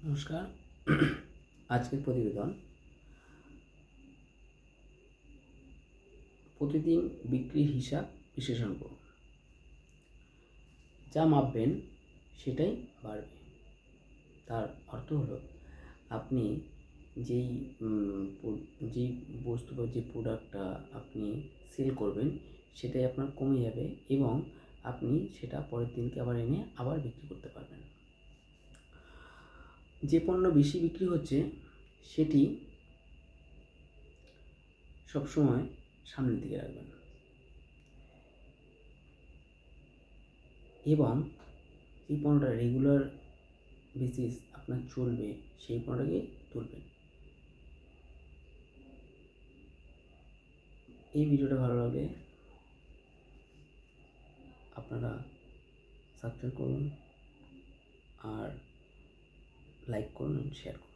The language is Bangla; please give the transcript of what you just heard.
নমস্কার। আজকের প্রতিবেদন প্রতিদিন বিক্রির হিসাব বিশ্লেষণ করুন। যা মাপবেন সেটাই বাড়বে। তার অর্থ হলো আপনি যেই যেই বস্তু বা যে প্রোডাক্টটা আপনি সেল করবেন সেটাই আপনার কমে যাবে এবং আপনি সেটা পরের দিনকে আবার এনে আবার বিক্রি করতে পারবেন। যে পণ্য বেশি বিক্রি হচ্ছে সেটি সবসময় সামনের দিকে রাখবেন এবং যে পণ্যটা রেগুলার বেসিস আপনার চলবে সেই পণ্যটাকে তুলবেন। এই ভিডিওটা ভালো লাগলে আপনারা সাবস্ক্রাইব করুন আর লাইক করুন, শেয়ার করুন।